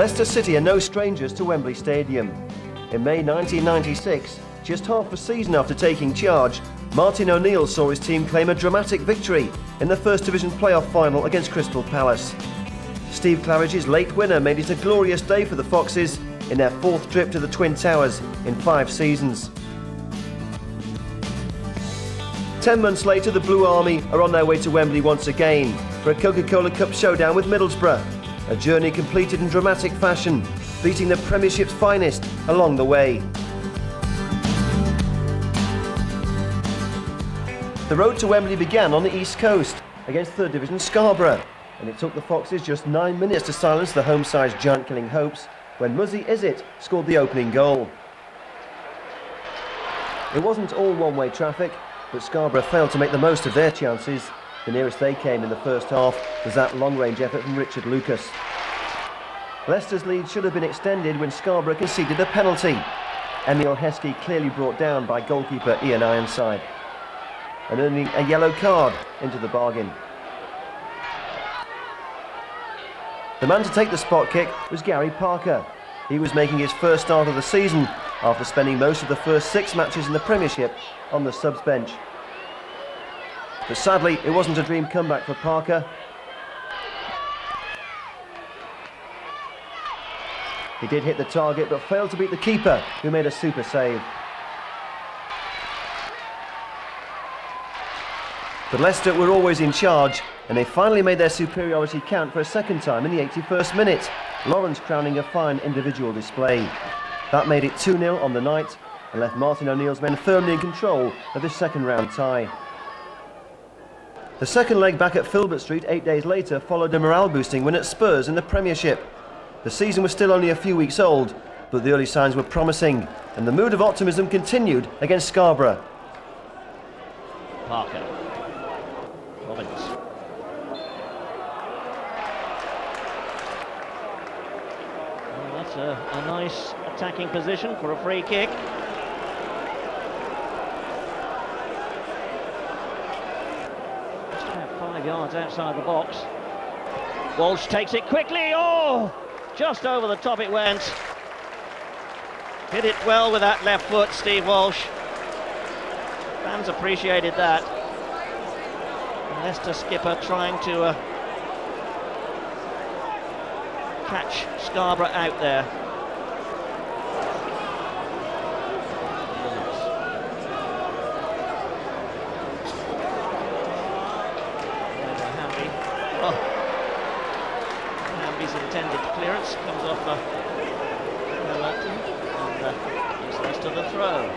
Leicester City are no strangers to Wembley Stadium. In May 1996, just half a season after taking charge, Martin O'Neill saw his team claim a dramatic victory in the First Division playoff final against Crystal Palace. Steve Claridge's late winner made it a glorious day for the Foxes in their fourth trip to the Twin Towers in 5 seasons. 10 months later, the Blue Army are on their way to Wembley once again for a Coca-Cola Cup showdown with Middlesbrough, a journey completed in dramatic fashion, beating the Premiership's finest along the way. The road to Wembley began on the East Coast against 3rd Division Scarborough, and it took the Foxes just 9 minutes to silence the home side's giant-killing hopes when Muzzy Izzet scored the opening goal. It wasn't all one-way traffic, but Scarborough failed to make the most of their chances. The nearest they came in the first half was that long-range effort from Richard Lucas. Leicester's lead should have been extended when Scarborough conceded a penalty. Emile Heskey clearly brought down by goalkeeper Ian Ironside, and earning a yellow card into the bargain. The man to take the spot kick was Gary Parker. He was making his first start of the season after spending most of the first 6 matches in the Premiership on the subs bench. But sadly, it wasn't a dream comeback for Parker. He did hit the target but failed to beat the keeper, who made a super save. But Leicester were always in charge, and they finally made their superiority count for a second time in the 81st minute, Lawrence crowning a fine individual display. That made it 2-0 on the night and left Martin O'Neill's men firmly in control of the second round tie. The second leg back at Filbert Street 8 days later followed a morale-boosting win at Spurs in the Premiership. The season was still only a few weeks old, but the early signs were promising, and the mood of optimism continued against Scarborough. Parker. Robbins. Well, that's a nice attacking position for a free kick. Just about 5 yards outside the box. Walsh takes it quickly. Oh! Just over the top it went. Hit it well with that left foot, Steve Walsh. Fans appreciated that. Leicester skipper trying to catch Scarborough out there. Hamby's intended clearance comes off Lupton and gives Leicester the throw.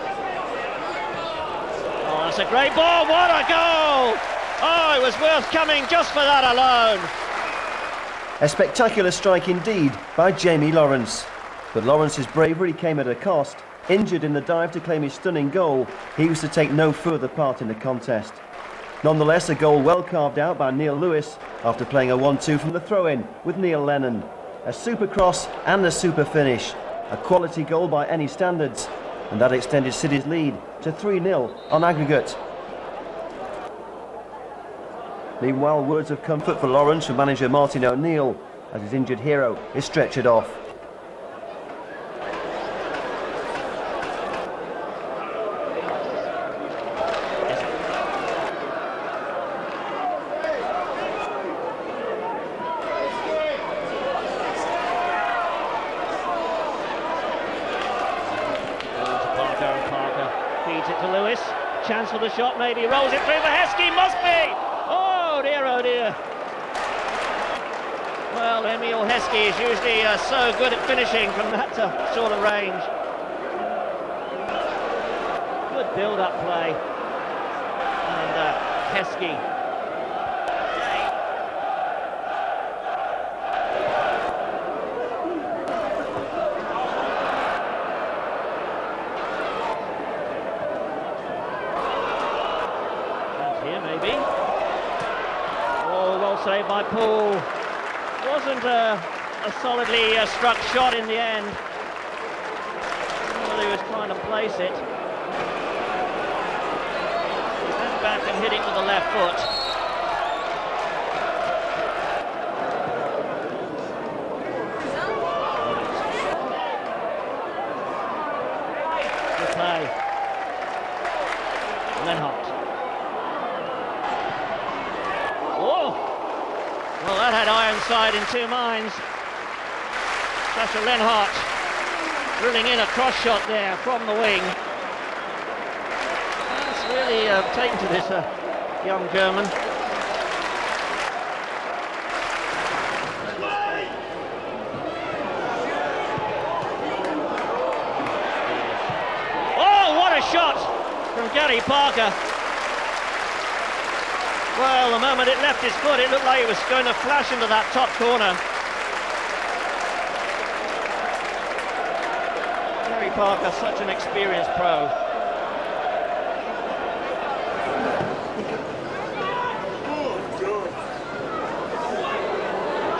Oh, that's a great ball, what a goal! Oh, it was worth coming just for that alone. A spectacular strike indeed by Jamie Lawrence. But Lawrence's bravery came at a cost. Injured in the dive to claim his stunning goal, he was to take no further part in the contest. Nonetheless, a goal well carved out by Neil Lewis after playing a 1-2 from the throw-in with Neil Lennon. A super cross and a super finish. A quality goal by any standards. And that extended City's lead to 3-0 on aggregate. Meanwhile, words of comfort for Lawrence from manager Martin O'Neill as his injured hero is stretchered off. Parker feeds it to Lewis. Chance for the shot, maybe rolls it through for Heskey. Must be. Oh dear, oh dear. Well, Emile Heskey is usually so good at finishing from that sort of range. Good build-up play. And Heskey. And here maybe. Oh, well saved by Poole. Wasn't a solidly struck shot in the end. Well, he was trying to place it. He went back and hit it with the left foot. Well, that had Ironside in two minds. Sasha Lenhart drilling in a cross shot there from the wing. That's really taken to this young German. Oh, what a shot from Gary Parker. Well, the moment it left his foot, it looked like it was going to flash into that top corner. Gary Parker, such an experienced pro.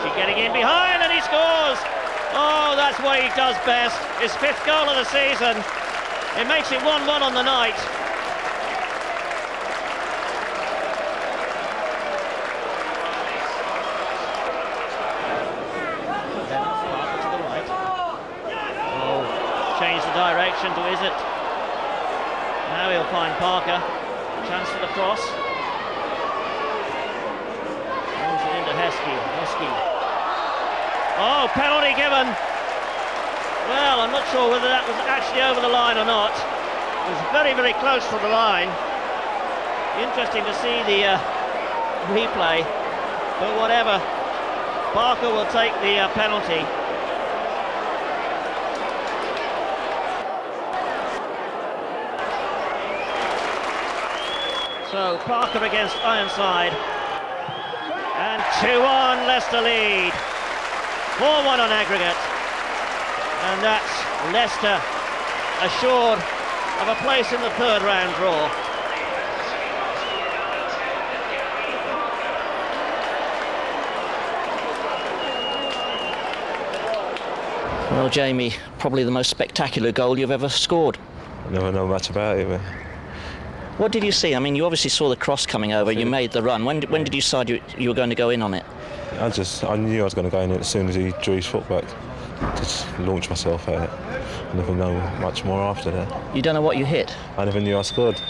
She's getting in behind and he scores! Oh, that's what he does best. His 5th goal of the season. It makes it 1-1 on the night. Change the direction to Izzet. Now he'll find Parker. Chance for the cross. Moves it into Heskey. Oh, penalty given. Well, I'm not sure whether that was actually over the line or not. It was very, very close to the line. Interesting to see the replay. But whatever. Parker will take the penalty. So Parker against Ironside, and 2-1 Leicester lead, 4-1 on aggregate, and that's Leicester assured of a place in the 3rd round draw. Well, Jamie, probably the most spectacular goal you've ever scored. I never know much about it, but... What did you see? I mean, you obviously saw the cross coming over, you made the run. When did you decide you were going to go in on it? I knew I was going to go in it as soon as he drew his foot back. Just launch myself at it. I never know much more after that. You don't know what you hit? I never knew I scored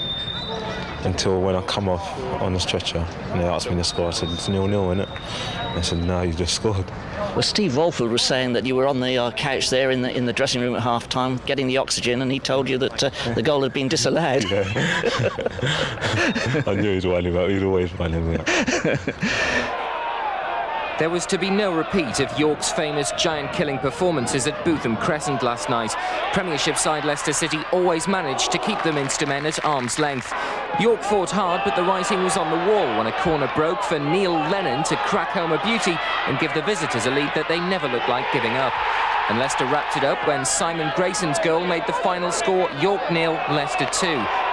until when I come off on the stretcher and they asked me to score. I said, it's 0-0, innit? And they said, no, you just scored. Well, Steve Walford was saying that you were on the couch there in the dressing room at half-time getting the oxygen, and he told you that the goal had been disallowed. Yeah. I knew he was whining about it. He'd always whining about it. There was to be no repeat of York's famous giant-killing performances at Bootham Crescent last night. Premiership side Leicester City always managed to keep the Minster men at arm's length. York fought hard, but the writing was on the wall when a corner broke for Neil Lennon to crack home a beauty and give the visitors a lead that they never looked like giving up. And Leicester wrapped it up when Simon Grayson's goal made the final score York 0, Leicester 2.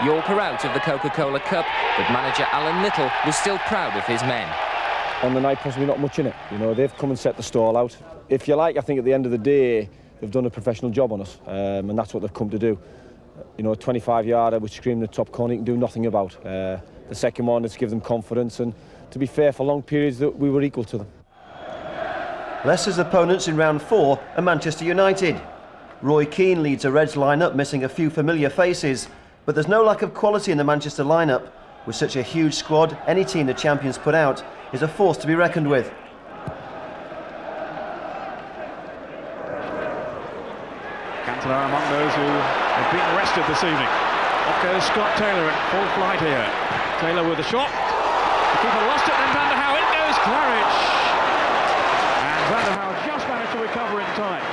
York are out of the Coca-Cola Cup, but manager Alan Little was still proud of his men. On the night, possibly not much in it. You know, they've come and set the stall out. If you like, I think at the end of the day, they've done a professional job on us, and that's what they've come to do. You know, a 25-yarder which screamed in the top corner, you can do nothing about. The second one is to give them confidence, and to be fair, for long periods that we were equal to them. Leicester's opponents in round 4 are Manchester United. Roy Keane leads a Reds lineup, missing a few familiar faces, but there's no lack of quality in the Manchester lineup. With such a huge squad, any team the champions put out is a force to be reckoned with. Cantona among those who have been arrested this evening. Off goes Scott Taylor in full flight here. Taylor with a shot. The keeper lost it, then Van der Houw. In goes Claridge. And Van der Houw just managed to recover in time.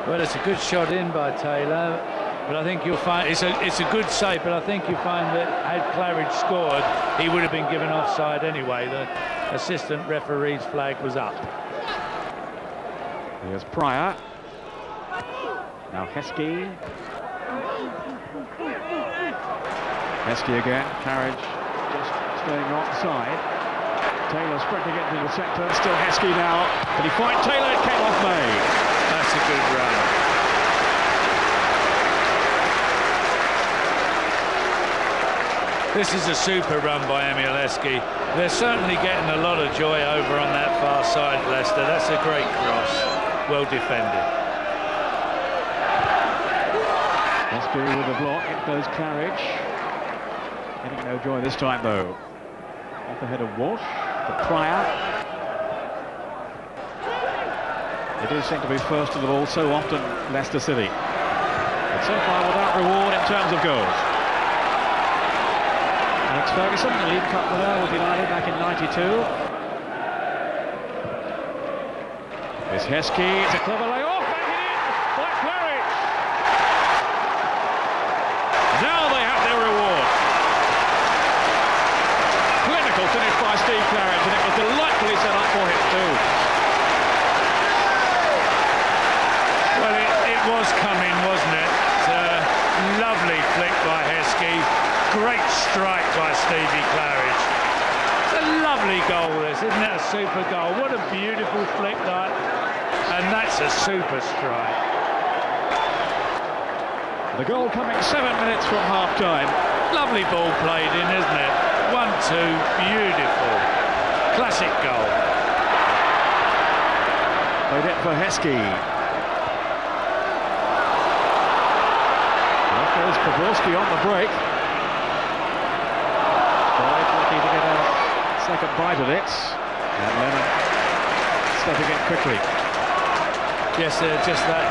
Well, it's a good shot in by Taylor, but I think you'll find it's a good save. But I think you find that had Claridge scored, he would have been given offside anyway. The assistant referee's flag was up. Here's Pryor. Now Heskey. Heskey again. Claridge just staying offside. Taylor sprinting into the sector. Still Heskey now. Can he find Taylor? It came off May. That's a good run. This is a super run by Emil Heskey. They're certainly getting a lot of joy over on that far side, Leicester. That's a great cross. Well defended. Heskey with the block. It goes Claridge. Getting no joy this time, though. Off the head of Walsh, to Pryor. It does seem to be first to the ball so often, Leicester City. But so far without reward in terms of goals. Alex Ferguson, the League Cup winner with United back in '92. It's Heskey, it's a clever layoff, back it in by Claridge. Now they have their reward. Clinical finish by Steve Claridge, and it was delightfully set up for him too. Well, it was coming, wasn't it? Lovely flick by Heskey. Great strike by Stevie Claridge. It's a lovely goal, this, isn't it? A super goal. What a beautiful flick that. And that's a super strike. The goal coming 7 minutes from half-time. Lovely ball played in, isn't it? 1-2, beautiful. Classic goal. Played it for Heskey. Off goes Pawlowski on the break. Quite lucky to get a second bite at it. And Lennon stepping in quickly. Yes, they're just that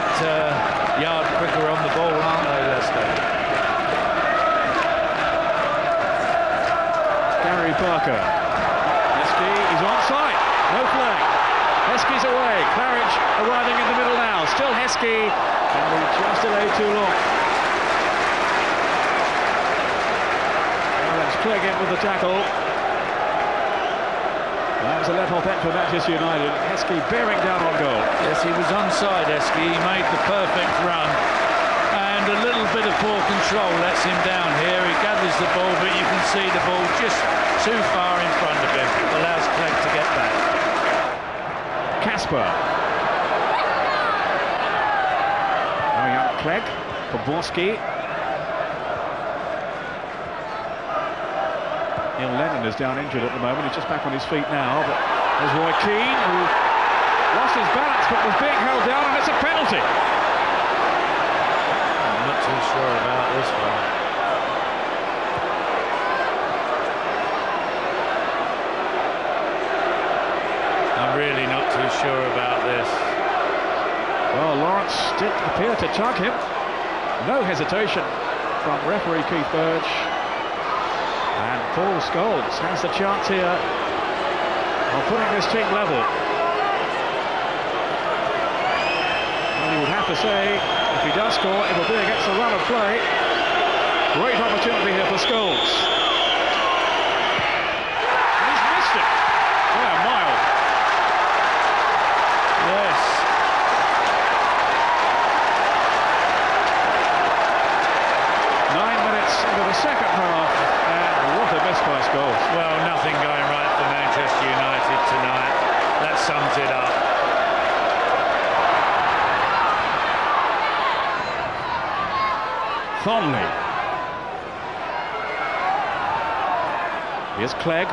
yard quicker on the ball, aren't they, Leicester? Gary Parker. Heskey is onside. No flag. Heskey's away. Claridge arriving in the middle now. Still Heskey. And we just delayed too long. Now let's Clegg in with the tackle. That was a let-off end for Manchester United. Heskey bearing down on goal. Yes, he was onside, Heskey. He made the perfect run. And a little bit of poor control lets him down here. He gathers the ball, but you can see the ball just too far in front of him. Allows Clegg to get back. Casper. Now young Clegg. Pawlowski. Neil Lennon is down injured at the moment. He's just back on his feet now. But there's Roy Keane, who lost his balance but was being held down, and it's a penalty. I'm not too sure about this one. I'm really not too sure about this. Well, Lawrence did appear to tug him. No hesitation from referee Keith Burge. And Paul Scholes has the chance here of putting this team level. Well, you would have to say, if he does score, it will be against the run of play. Great opportunity here for Scholes. He's missed it. Boy, a mile. Yes. Into the second half, and what a miss by Scholes. Well, nothing going right for Manchester United tonight. That sums it up. Thomley. Here's Clegg.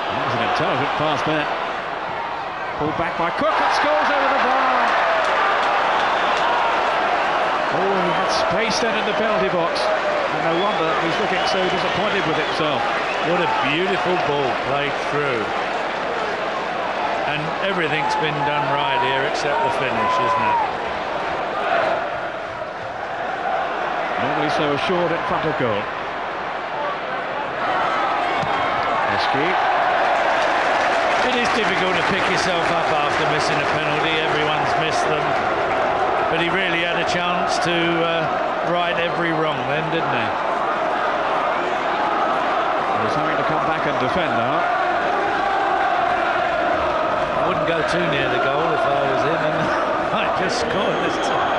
That was an intelligent pass there. Pulled back by Cook, and Scholes over the bar. Oh, he had space then in the penalty box. And no wonder he's looking so disappointed with himself. What a beautiful ball played through. And everything's been done right here except the finish, isn't it? Normally so assured in front of goal. Heskey. It is difficult to pick yourself up after missing a penalty. Everyone's missed them. But he really had a chance to right every wrong then, didn't he? He's having to come back and defend now. I wouldn't go too near the goal if I was him, and I just scored this time.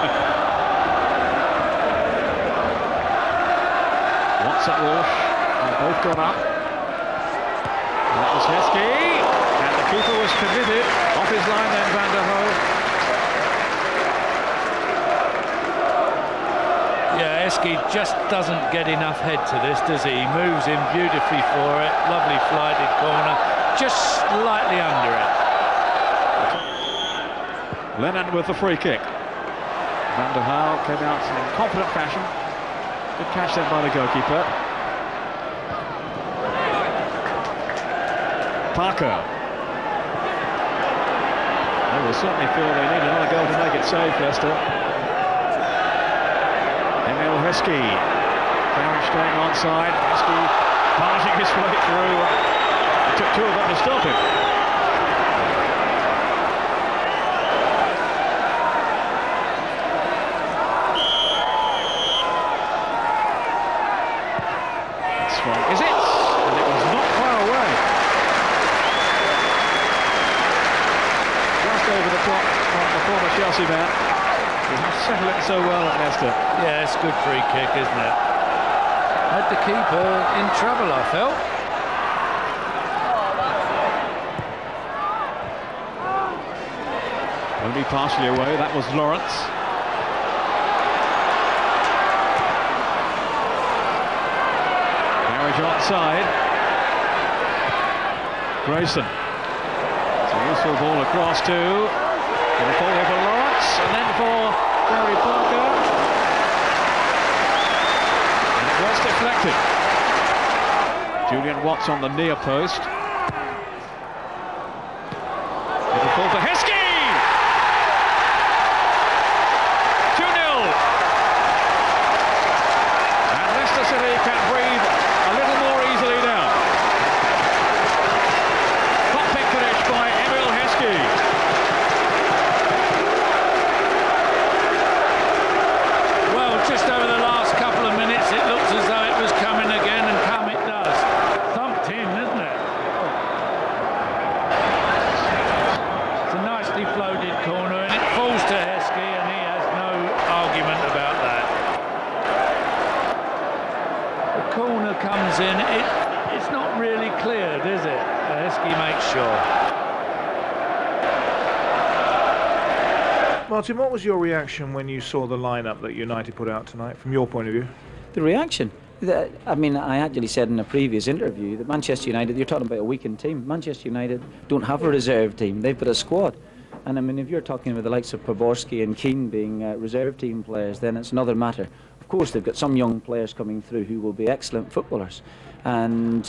Watson, Walsh, they've both gone up. That was Heskey, and the keeper was committed. Off his line then, Van der Hoe. Yeah, Heskey just doesn't get enough head to this, does he? He moves in beautifully for it. Lovely flighted corner, just slightly under it. Lennon with the free kick. Van der Haar came out in confident fashion. Good catch then by the goalkeeper. Parker. They will certainly feel they need another goal to make it safe, Leicester. Emil Heskey. Claridge staying onside. Heskey barging his way through. It took two of them to stop him. Is it? And it was not far away. Just over the top on the former Chelsea man. He has settled it so well at Leicester. Yeah, it's a good free kick, isn't it? Had the keeper in trouble, I felt. Only partially away, that was Lawrence. Outside. Grayson. It's a useful ball across to the ball here for Lawrence, and then for Gary Parker. And it was deflected. Julian Watts on the near post. Little ball for Heskey! 2-0. And Leicester City can breathe a little more easily now. Top pick finish by Emil Heskey. Well, just over the last couple of minutes, it looks as though it was coming again, and come it does. Thumped in, isn't it? It's a nicely floated corner, and it falls to Heskey, and he has no argument about that. The corner comes in, it's not really cleared, is it? Heskey makes sure. Martin, what was your reaction when you saw the lineup that United put out tonight, from your point of view? The reaction? I mean, I actually said in a previous interview that Manchester United, you're talking about a weakened team. Manchester United don't have a reserve team, they've got a squad. And I mean, if you're talking about the likes of Poborski and Keane being reserve team players, then it's another matter. Of course, they've got some young players coming through who will be excellent footballers. And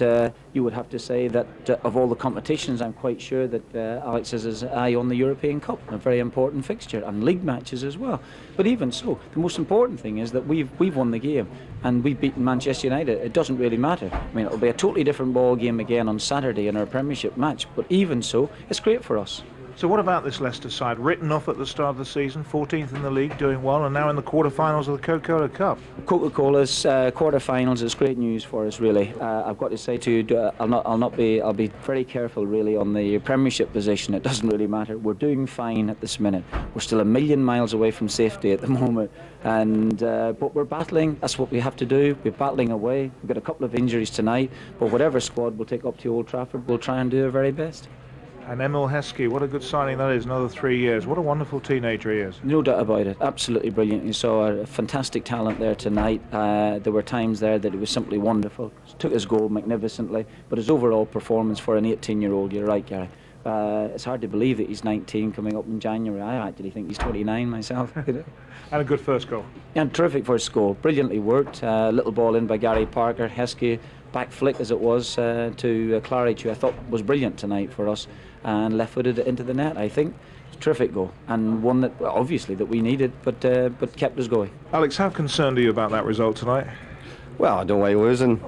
you would have to say that of all the competitions, I'm quite sure that Alex has his eye on the European Cup, a very important fixture, and league matches as well. But even so, the most important thing is that we've won the game and we've beaten Manchester United. It doesn't really matter. I mean, it'll be a totally different ball game again on Saturday in our Premiership match, but even so, it's great for us. So what about this Leicester side? Written off at the start of the season, 14th in the league, doing well, and now in the quarter-finals of the Coca-Cola Cup. Coca-Cola's quarter-finals is great news for us, really. I've got to say to you, I'll be very careful, really, on the Premiership position. It doesn't really matter. We're doing fine at this minute. We're still a million miles away from safety at the moment, and but we're battling. That's what we have to do. We're battling away. We've got a couple of injuries tonight, but whatever squad we'll take up to Old Trafford, we'll try and do our very best. And Emil Heskey, what a good signing that is, another 3 years. What a wonderful teenager he is. No doubt about it, absolutely brilliant. You saw a fantastic talent there tonight. There were times there that it was simply wonderful. Took his goal magnificently, but his overall performance for an 18-year-old, you're right, Gary. It's hard to believe that he's 19 coming up in January. I actually think he's 29 myself. And a good first goal. Yeah, terrific first goal. Brilliantly worked. Little ball in by Gary Parker. Heskey, back flick as it was to Claridge, who I thought was brilliant tonight for us, and left-footed it into the net, I think. Terrific goal, and one that, well, obviously, that we needed, but kept us going. Alex, how concerned are you about that result tonight? Well, I don't want to lose, and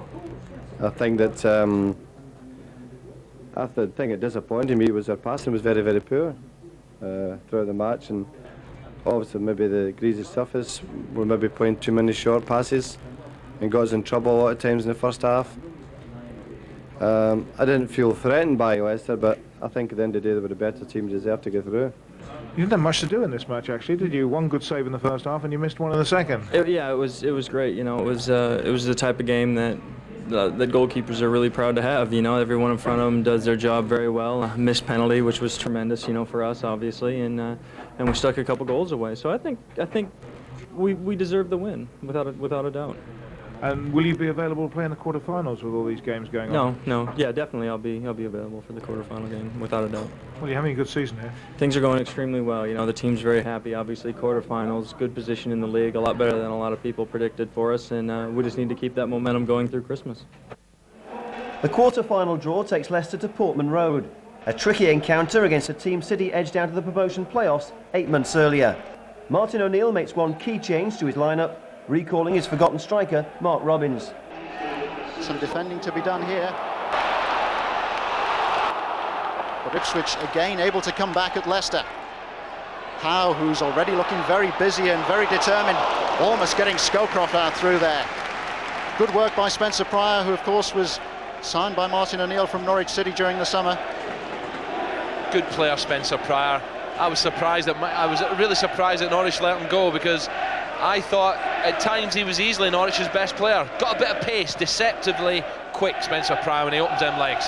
I think that the thing that disappointed me was their passing was very, very poor throughout the match, and obviously maybe the greasy stuff is we're maybe playing too many short passes and got us in trouble a lot of times in the first half. I didn't feel threatened by Leicester, but I think at the end of the day they were the better team, deserved to get through. You didn't have much to do in this match, actually, did you? One good save in the first half, and you missed one in the second. Yeah, it was great. You know, it was the type of game that goalkeepers are really proud to have. You know, everyone in front of them does their job very well. Missed penalty, which was tremendous, you know, for us, obviously, and we stuck a couple goals away. So I think we deserve the win without a doubt. And will you be available to play in the quarterfinals with all these games going on? No. Yeah, definitely. I'll be available for the quarterfinal game without a doubt. Well, you're having a good season here. Things are going extremely well. You know, the team's very happy. Obviously, quarterfinals, good position in the league, a lot better than a lot of people predicted for us, and we just need to keep that momentum going through Christmas. The quarter-final draw takes Leicester to Portman Road. A tricky encounter against a team City edged out of the promotion playoffs 8 months earlier. Martin O'Neill makes one key change to his lineup, recalling his forgotten striker, Mark Robbins. Some defending to be done here. But Ipswich again able to come back at Leicester. Howe, who's already looking very busy and very determined, almost getting Scowcroft out through there. Good work by Spencer Pryor, who of course was signed by Martin O'Neill from Norwich City during the summer. Good player, Spencer Pryor. I was really surprised that Norwich let him go, because I thought at times he was easily Norwich's best player. Got a bit of pace, deceptively quick, Spencer Pryor, when he opens them legs.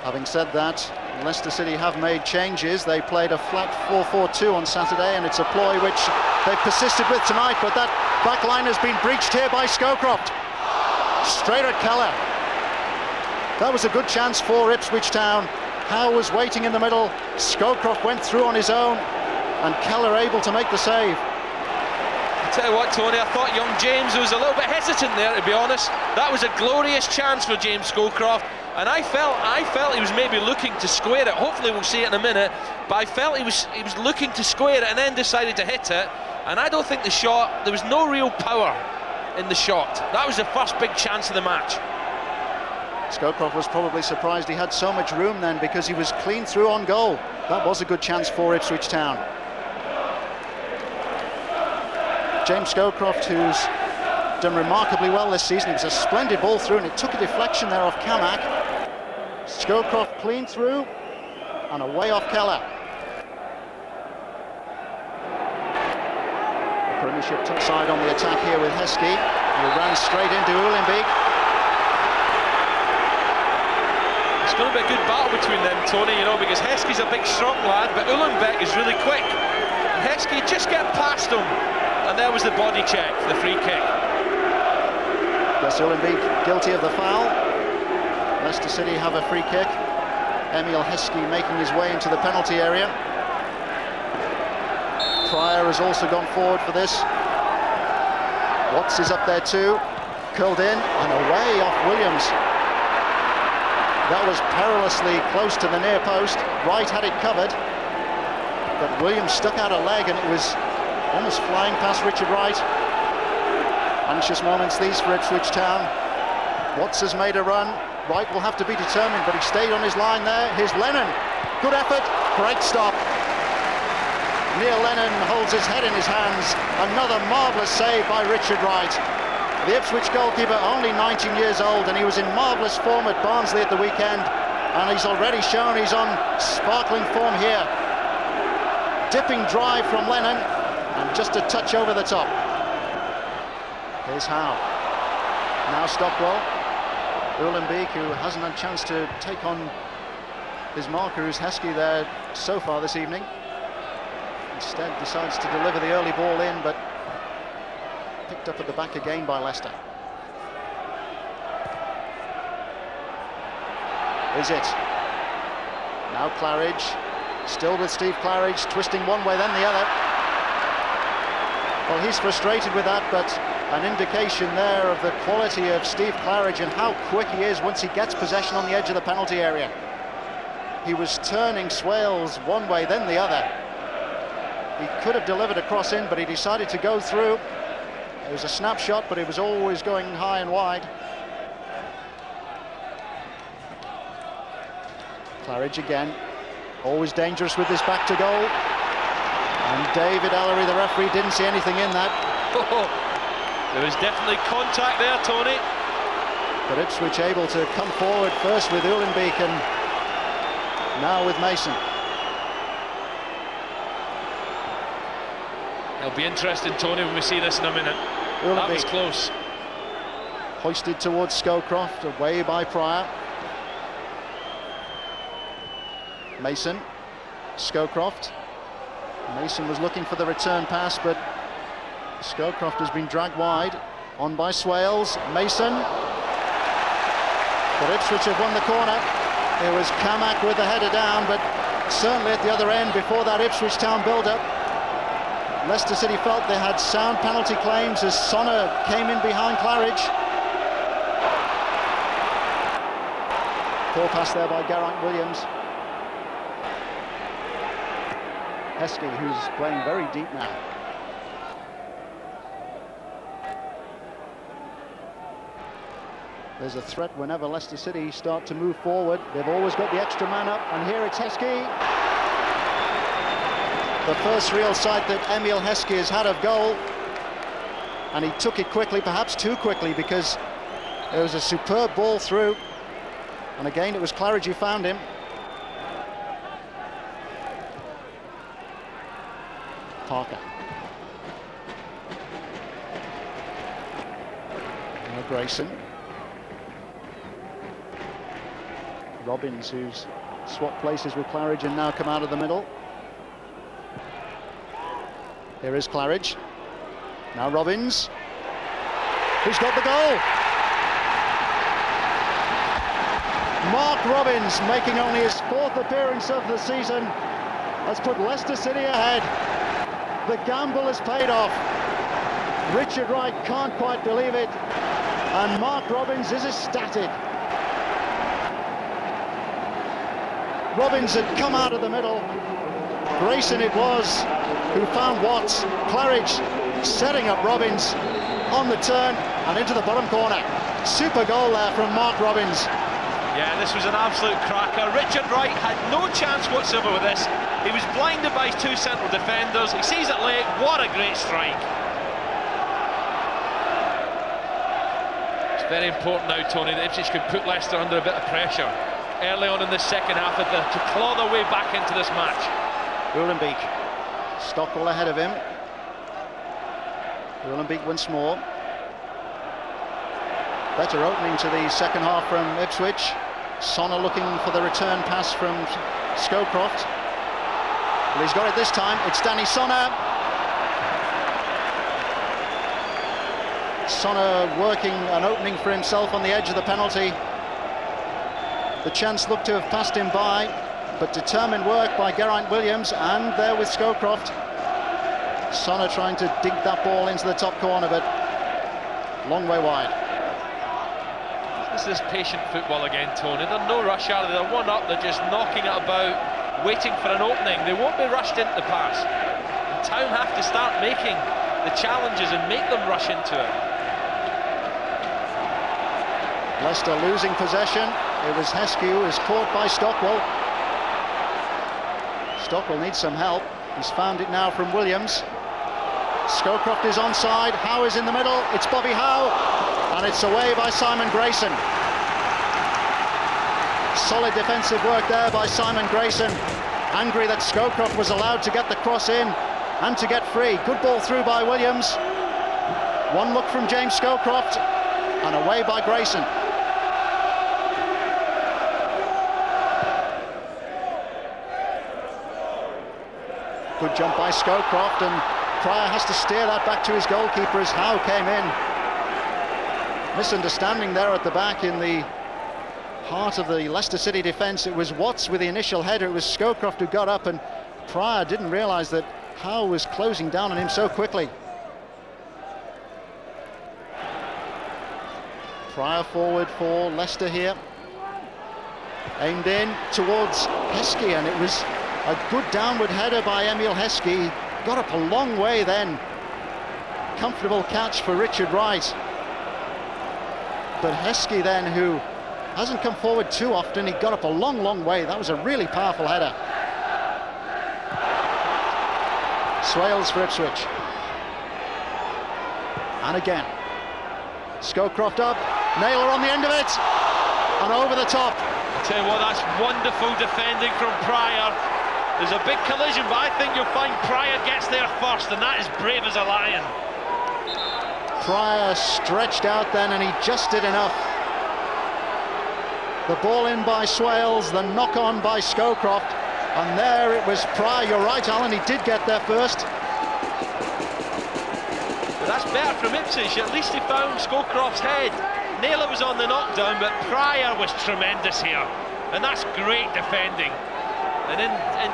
Having said that, Leicester City have made changes. They played a flat 4-4-2 on Saturday, and it's a ploy which they've persisted with tonight, but that back line has been breached here by Scowcroft. Straight at Keller. That was a good chance for Ipswich Town. Howe was waiting in the middle. Scowcroft went through on his own, and Keller able to make the save. I tell you what, Tony, I thought young James was a little bit hesitant there, to be honest. That was a glorious chance for James Scowcroft, and I felt he was maybe looking to square it. Hopefully we'll see it in a minute, but I felt he was looking to square it and then decided to hit it. And I don't think the shot, there was no real power in the shot. That was the first big chance of the match. Scowcroft was probably surprised he had so much room then, because he was clean through on goal. That was a good chance for Ipswich Town. James Scowcroft, who's done remarkably well this season. It was a splendid ball through, and it took a deflection there off Kamak. Scowcroft clean through and away off Keller. The Premiership top side on the attack here with Heskey, who ran straight into Ulenbeek. It's going to be a good battle between them, Tony, you know, because Heskey's a big strong lad, but Ulenbeek is really quick. And Heskey just getting past him, and there was the body check for the free kick. Gus Ulenbeek guilty of the foul. Leicester City have a free kick. Emil Heskey making his way into the penalty area. Pryor has also gone forward for this. Watts is up there too. Curled in and away off Williams. That was perilously close to the near post. Wright had it covered, but Williams stuck out a leg and it was almost flying past Richard Wright. Anxious moments these for Ipswich Town. Watts has made a run. Wright will have to be determined, but he stayed on his line there. Here's Lennon. Good effort, great stop. Neil Lennon holds his head in his hands. Another marvellous save by Richard Wright. The Ipswich goalkeeper, only 19 years old, and he was in marvellous form at Barnsley at the weekend, and he's already shown he's on sparkling form here. Dipping drive from Lennon, and just a touch over the top. Here's Howe. Now Stockwell. Ulenbeek, who hasn't had a chance to take on his marker, who's Heskey there so far this evening. Instead decides to deliver the early ball in, but picked up at the back again by Leicester. Is it? Now Claridge, still with Steve Claridge, twisting one way then the other. Well, he's frustrated with that, but an indication there of the quality of Steve Claridge and how quick he is once he gets possession on the edge of the penalty area. He was turning Swales one way then the other. He could have delivered a cross in, but he decided to go through. It was a snapshot, but it was always going high and wide. Claridge again, always dangerous with his back to goal. And David Ellery, the referee, didn't see anything in that. There was definitely contact there, Tony. But Ipswich able to come forward first with Ulenbeek and now with Mason. It'll be interesting, Tony, when we see this in a minute. Ulenbeek. That was close. Hoisted towards Scowcroft, away by Pryor. Mason, Scowcroft. Mason was looking for the return pass, but Scowcroft has been dragged wide. On by Swales, Mason. But Ipswich have won the corner. It was Kamak with the header down, but certainly at the other end, before that Ipswich Town build-up, Leicester City felt they had sound penalty claims as Sonner came in behind Claridge. Poor pass there by Geraint Williams. Heskey, who's playing very deep now. There's a threat whenever Leicester City start to move forward. They've always got the extra man up, and here it's Heskey. The first real sight that Emile Heskey has had of goal, and he took it quickly, perhaps too quickly, because it was a superb ball through, and again it was Claridge who found him. Parker. Now Grayson. Robbins, who's swapped places with Claridge and now come out of the middle. Here is Claridge. Now Robbins. Who's got the goal? Mark Robbins, making only his 4th appearance of the season, has put Leicester City ahead. The gamble has paid off. Richard Wright can't quite believe it, and Mark Robbins is ecstatic. Robbins had come out of the middle. Grayson it was who found Watts. Claridge setting up Robbins on the turn and into the bottom corner. Super goal there from Mark Robbins. Yeah, this was an absolute cracker. Richard Wright had no chance whatsoever with this. He was blinded by his 2 central defenders. He sees it late. What a great strike. It's very important now, Tony, that Ipswich can put Leicester under a bit of pressure early on in the second half to claw their way back into this match. Uhlenbeek, Stockwell ahead of him. Uhlenbeek once more. Better opening to the second half from Ipswich. Sonner looking for the return pass from Scowcroft. Well, he's got it this time. It's Danny Sonner. Sonner working an opening for himself on the edge of the penalty. The chance looked to have passed him by, but determined work by Geraint Williams, and there with Scowcroft. Sonner trying to dig that ball into the top corner, but long way wide. This is patient football again, Tony. They're no rush, are they? They're one up, they're just knocking it about, waiting for an opening. They won't be rushed into the pass. And Town have to start making the challenges and make them rush into it. Leicester losing possession. It was Heskey who was caught by Stockwell. Stockwell needs some help. He's found it now from Williams. Scowcroft is onside. Howe is in the middle. It's Bobby Howe, and it's away by Simon Grayson. Solid defensive work there by Simon Grayson. Angry that Scowcroft was allowed to get the cross in and to get free. Good ball through by Williams. One look from James Scowcroft, and away by Grayson. Good jump by Scowcroft, and Pryor has to steer that back to his goalkeeper as Howe came in. Misunderstanding there at the back in the heart of the Leicester City defence. It was Watts with the initial header. It was Scowcroft who got up, and Pryor didn't realise that Howe was closing down on him so quickly. Pryor forward for Leicester here. Aimed in towards Heskey, and it was a good downward header by Emile Heskey. Got up a long way then. Comfortable catch for Richard Wright. But Heskey then, who hasn't come forward too often, he got up a long, long way. That was a really powerful header. Swales for Ipswich. And again. Scowcroft up. Naylor on the end of it. And over the top. I tell you what, that's wonderful defending from Pryor. There's a big collision, but I think you'll find Pryor gets there first, and that is brave as a lion. Pryor stretched out then, and he just did enough. The ball in by Swales, the knock on by Scowcroft, and there it was Pryor. You're right, Alan, he did get there first. But That's better from Ipswich. At least he found Scowcroft's head. Naylor was on the knockdown, but Pryor was tremendous here. And that's great defending. And in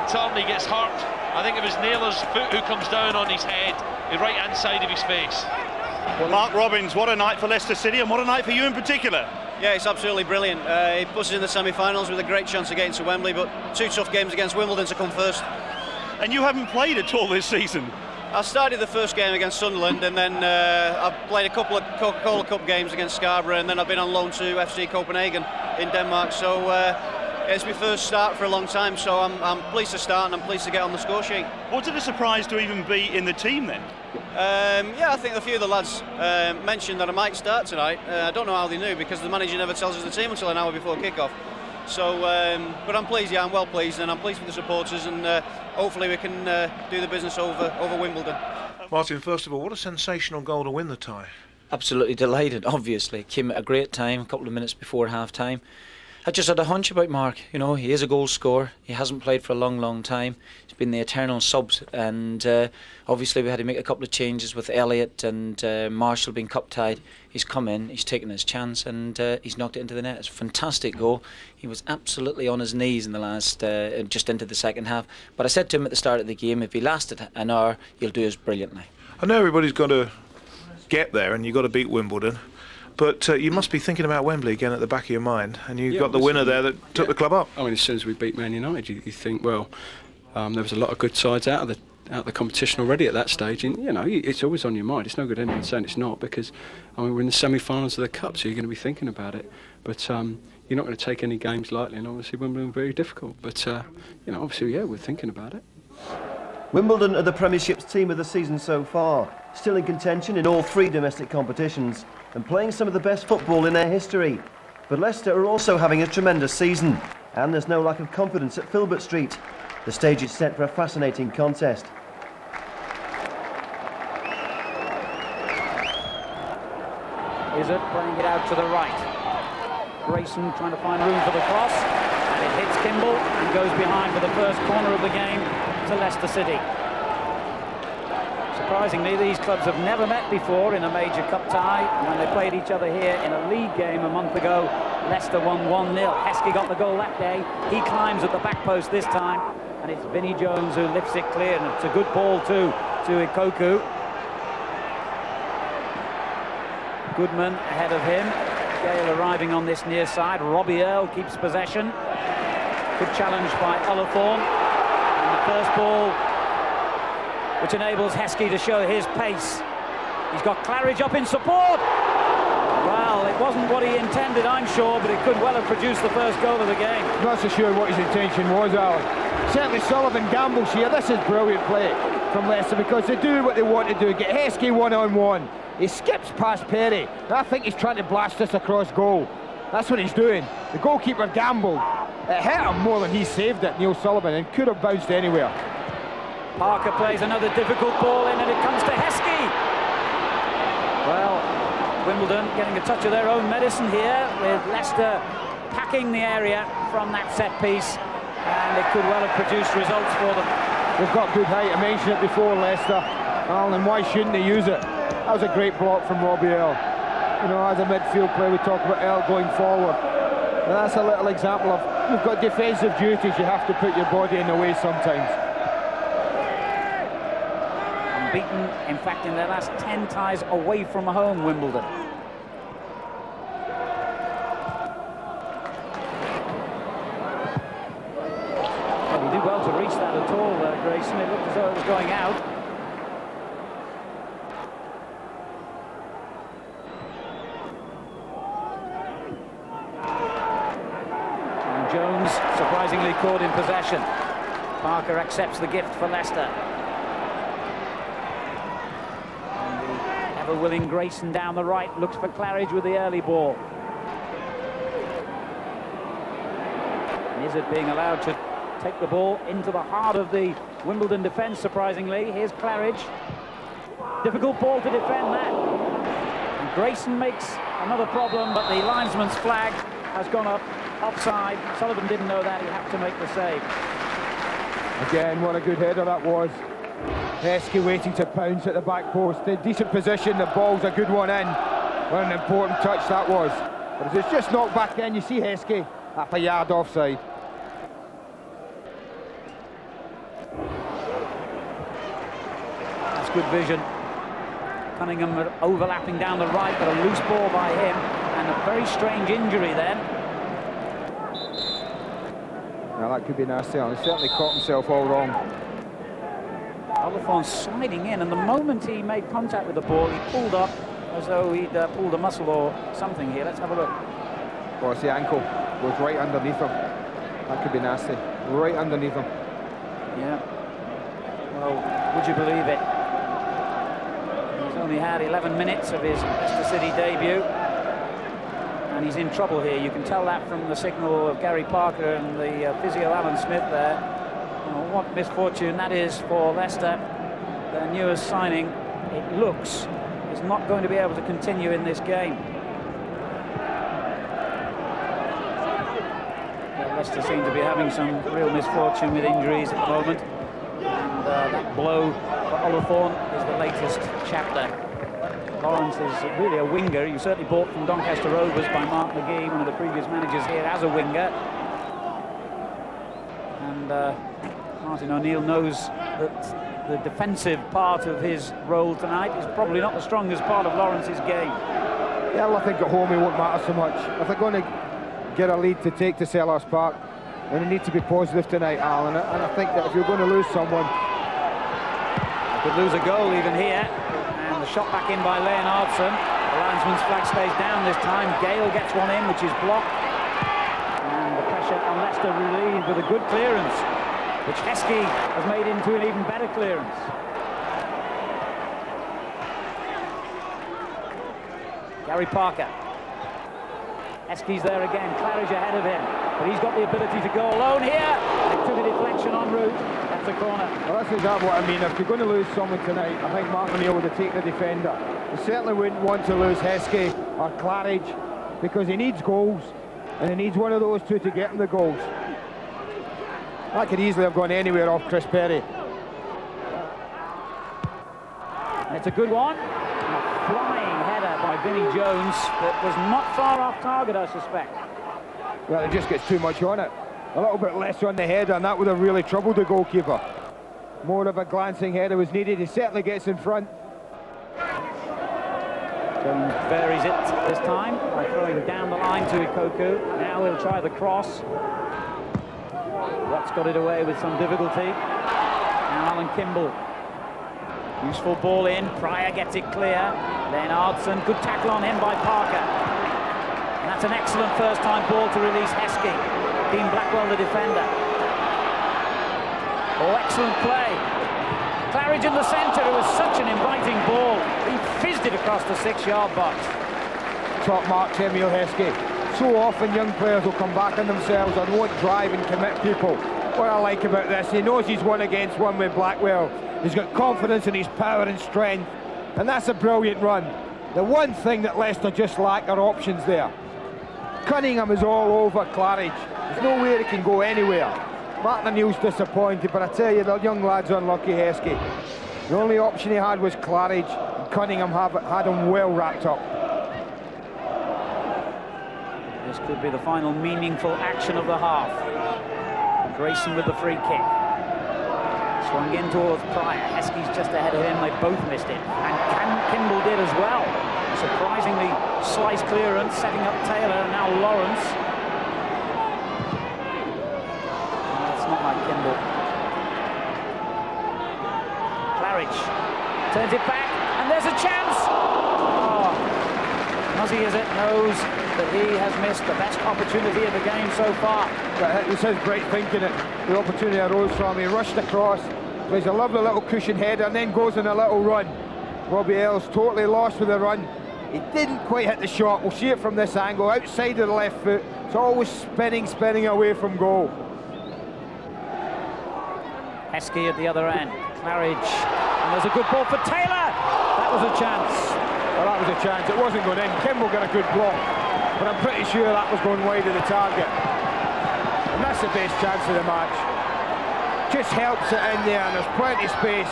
turn he gets hurt. I think it was Naylor's foot who comes down on his head, the right hand side of his face. Well, Mark Robbins, what a night for Leicester City, and what a night for you in particular. Yeah, it's absolutely brilliant. He puts us in the semi-finals with a great chance of getting to Wembley, but 2 tough games against Wimbledon to come first. And you haven't played at all this season. I started the first game against Sunderland, and then I've played a couple of Coca-Cola Cup games against Scarborough, and then I've been on loan to FC Copenhagen in Denmark. So it's my first start for a long time, so I'm pleased to start and I'm pleased to get on the score sheet. Was it a surprise to even be in the team then? Yeah, I think a few of the lads mentioned that I might start tonight. I don't know how they knew, because the manager never tells us the team until an hour before kick-off. So, but I'm pleased, yeah, I'm well pleased, and I'm pleased with the supporters, and hopefully we can do the business over Wimbledon. Martin, first of all, what a sensational goal to win the tie. Absolutely delighted, obviously. Came at a great time, a couple of minutes before half-time. I just had a hunch about Mark. You know, he is a goal scorer. He hasn't played for a long, long time. He's been the eternal subs, and obviously we had to make a couple of changes with Elliott and Marshall being cup-tied. He's come in, he's taken his chance, and he's knocked it into the net. It's a fantastic goal. He was absolutely on his knees in the last, just into the second half. But I said to him at the start of the game, if he lasted an hour, he'll do us brilliantly. I know everybody's got to get there, and you've got to beat Wimbledon. But you must be thinking about Wembley again at the back of your mind, and you've got the winner there that took the club up. I mean, as soon as we beat Man United, you think, well, there was a lot of good sides out of the competition already at that stage, and you know, it's always on your mind. It's no good anyone saying it's not, because I mean, we're in the semi-finals of the cup, so you're going to be thinking about it. But you're not going to take any games lightly, and obviously Wimbledon very difficult. But you know, obviously, yeah, we're thinking about it. Wimbledon are the Premiership's team of the season so far, still in contention in all 3 domestic competitions and playing some of the best football in their history. But Leicester are also having a tremendous season, and there's no lack of confidence at Filbert Street. The stage is set for a fascinating contest. Izzard playing it out to the right. Grayson trying to find room for the cross, and it hits Kimball and goes behind for the first corner of the game to Leicester City. Surprisingly, these clubs have never met before in a major cup tie. When they played each other here in a league game a month ago, Leicester won 1-0. Heskey got the goal that day. He climbs at the back post this time, and it's Vinnie Jones who lifts it clear, and it's a good ball too to Ikoku. Goodman ahead of him. Gale arriving on this near side. Robbie Earle keeps possession. Good challenge by Ullathorne. And the first ball, which enables Heskey to show his pace. He's got Claridge up in support. Well, it wasn't what he intended, I'm sure, but it could well have produced the first goal of the game. Not so sure what his intention was, Alan. Certainly Sullivan gambles here. This is brilliant play from Leicester, because they do what they want to do. Get Heskey one-on-one. He skips past Perry. I think he's trying to blast this across goal. That's what he's doing. The goalkeeper gambled. It hit him more than he saved it, Neil Sullivan, and could have bounced anywhere. Parker plays another difficult ball in, and it comes to Heskey. Well, Wimbledon getting a touch of their own medicine here, with Leicester packing the area from that set piece, and it could well have produced results for them. They've got good height. I mentioned it before, Leicester. Alan, why shouldn't they use it? That was a great block from Robbie Earle. You know, as a midfield player, we talk about Earle going forward. And that's a little example of, you've got defensive duties, you have to put your body in the way sometimes. Unbeaten, in fact, in their last 10 ties away from home, Wimbledon. Well, he did well to reach that at all, Grayson. It looked as though it was going out. And Jones surprisingly caught in possession. Parker accepts the gift for Leicester. Ever-willing Grayson down the right, looks for Claridge with the early ball. And Izzard being allowed to take the ball into the heart of the Wimbledon defence, surprisingly. Here's Claridge. Difficult ball to defend that. And Grayson makes another problem, but the linesman's flag has gone up offside. Sullivan didn't know that, he had to make the save. Again, what a good header that was. Heskey waiting to pounce at the back post. In decent position, the ball's a good one in. What an important touch that was. But as it's just knocked back in, you see Heskey half a yard offside. That's good vision. Cunningham overlapping down the right, but a loose ball by him, and a very strange injury then. Now that could be nasty. He certainly caught himself all wrong. Oliphant sliding in, and the moment he made contact with the ball, he pulled up as though he'd pulled a muscle or something here. Let's have a look. Oh, it's the ankle. Goes right underneath him. That could be nasty. Right underneath him. Yeah. Well, would you believe it? He's only had 11 minutes of his Leicester City debut, and he's in trouble here. You can tell that from the signal of Gary Parker and the physio Alan Smith there. Oh, what misfortune that is for Leicester. Their newest signing, it looks, is not going to be able to continue in this game. Leicester seem to be having some real misfortune with injuries at the moment. And that blow for Oliphant is the latest chapter. Lawrence is really a winger. He certainly bought from Doncaster Rovers by Mark McGee, one of the previous managers here, as a winger. And Martin O'Neill knows that the defensive part of his role tonight is probably not the strongest part of Lawrence's game. Yeah, well, I think at home it won't matter so much. If they're going to get a lead to take to Selhurst Park, then they need to be positive tonight, Alan. And I think that if you're going to lose someone... They could lose a goal even here. And the shot back in by Leonardson. The linesman's flag stays down this time. Gale gets one in, which is blocked. And the pressure on Leicester relieved with a good clearance, which Heskey has made into an even better clearance. Gary Parker. Heskey's there again, Claridge ahead of him, but he's got the ability to go alone here. It took a deflection en route. That's a corner. Well, that's exactly what I mean. If you're going to lose someone tonight, I think Mark O'Neill would have taken the defender. He certainly wouldn't want to lose Heskey or Claridge, because he needs goals, and he needs one of those two to get him the goals. That could easily have gone anywhere off Chris Perry. And it's a good one. And a flying header by Vinnie Jones that was not far off target, I suspect. Well, it just gets too much on it. A little bit less on the header, and that would have really troubled the goalkeeper. More of a glancing header was needed. He certainly gets in front. Jones varies it this time by throwing down the line to Ikoku. Now he'll try the cross. Watt's got it away with some difficulty. Now Alan Kimball. Useful ball in. Pryor gets it clear. Leonardson, good tackle on him by Parker. And that's an excellent first-time ball to release Heskey. Dean Blackwell, the defender. Oh, excellent play. Claridge in the centre. It was such an inviting ball. He fizzed it across the 6-yard box. Top marks Emile Heskey. So often young players will come back on themselves and won't drive and commit people. What I like about this, he knows he's one against one with Blackwell. He's got confidence in his power and strength, and that's a brilliant run. The one thing that Leicester just lack are options there. Cunningham is all over Claridge. There's nowhere he can go anywhere. Martin O'Neill's disappointed, but I tell you, the young lad's unlucky, Heskey. The only option he had was Claridge, and Cunningham had him well wrapped up. This could be the final meaningful action of the half. Grayson with the free kick. Swung in towards Pryor. Heskey's just ahead of him. They both missed it. And Kimball did as well. Surprisingly slice clearance, setting up Taylor, and now Lawrence. That's not like Kimball. Claridge turns it back, and there's a chance. Oh, Muzzy, as it knows that he has missed the best opportunity of the game so far. This is great thinking. The opportunity arose from him. He rushed across, plays a lovely little cushion header, and then goes on a little run. Robbie Earls totally lost with the run. He didn't quite hit the shot. We'll see it from this angle, outside of the left foot. It's always spinning away from goal. Heskey at the other end. Claridge, and there's a good ball for Taylor. That was a chance. Well, that was a chance. It wasn't going in. Kimball got a good block, but I'm pretty sure that was going wide of the target. And that's the best chance of the match. Just helps it in there, and there's plenty of space.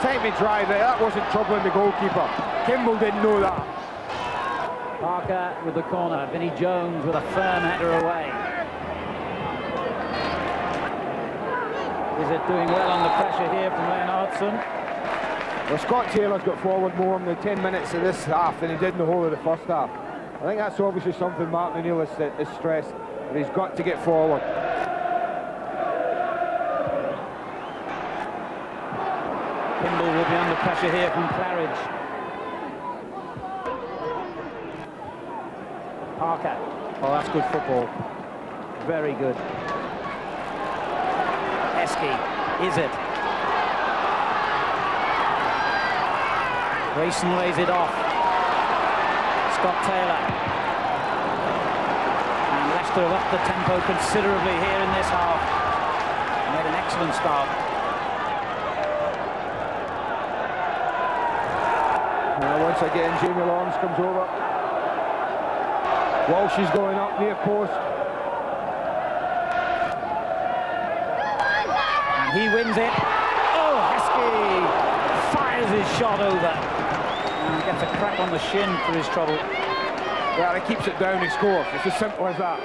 Take me dry there, that wasn't troubling the goalkeeper. Kimball didn't know that. Parker with the corner, Vinnie Jones with a firm header away. Is it doing well under pressure here from Leonardson? Well, Scott Taylor's got forward more in the 10 minutes of this half than he did in the whole of the first half. I think that's obviously something Martin O'Neill has stressed, that he's got to get forward. Kimball will be under pressure here from Claridge. Parker. Oh, that's good football. Very good. Heskey. Is it? Grayson lays it off. Scott Taylor. And Leicester have upped the tempo considerably here in this half. Made an excellent start. Now once again, Jamie Lawrence comes over. Walsh is going up near post. And he wins it. Oh, Heskey fires his shot over. And gets a crack on the shin for his trouble. Well, he keeps it down, he scores. It's as simple as that.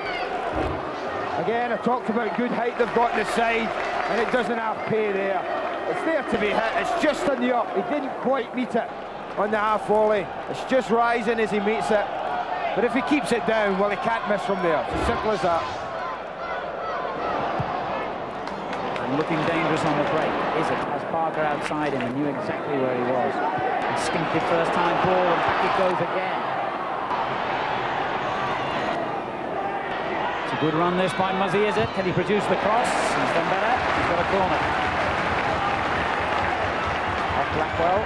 Again, I talked about good height they've got in the side, and it doesn't have pay there. It's there to be hit, it's just on the up. He didn't quite meet it on the half volley. It's just rising as he meets it. But if he keeps it down, well, he can't miss from there. It's as simple as that. And looking dangerous on the break. Is it? Has Parker outside him and knew exactly where he was. Instinctive first time ball, and back it goes again. It's a good run this by Muzzy, is it? Can he produce the cross? He's done better. He's got a corner. Off Blackwell.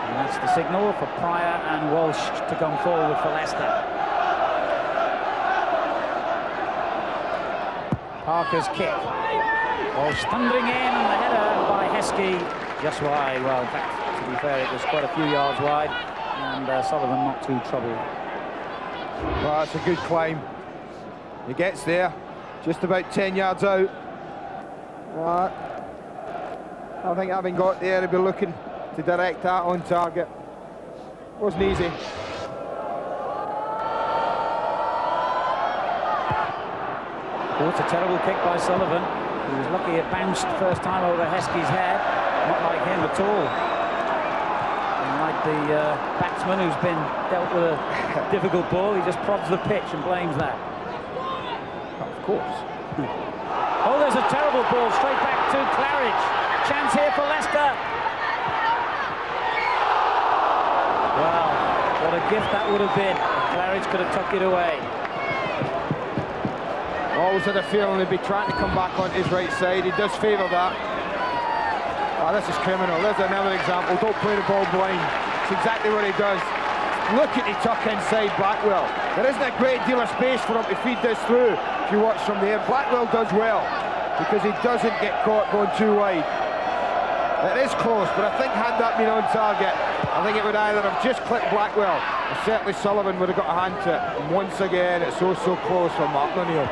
And that's the signal for Pryor and Walsh to come forward for Leicester. Parker's kick. Walsh thundering in, and the header by Heskey just wide. Well, in fact, to be fair, it was quite a few yards wide, and Sullivan not too troubled. Well, that's a good climb. He gets there, just about 10 yards out. I think having got there, he'll be looking to direct that on target. Wasn't easy. Oh, it's a terrible kick by Sullivan. He was lucky it bounced first time over Heskey's head. Not like him at all. And like the batsman who's been dealt with a difficult ball, he just prods the pitch and blames that. Of course. Oh, there's a terrible ball straight back to Claridge. Chance here for Leicester. Well, what a gift that would have been. Claridge could have tucked it away. Always had a feeling he'd be trying to come back on his right side. He does favour that. Oh, this is criminal. There's another example. Don't play the ball blind. It's exactly what he does. Look at the tuck inside Blackwell. There isn't a great deal of space for him to feed this through if you watch from there. Blackwell does well because he doesn't get caught going too wide. It is close, but I think had that been on target, I think it would either have just clipped Blackwell, or certainly Sullivan would have got a hand to it. And once again, it's so close for Martin O'Neill.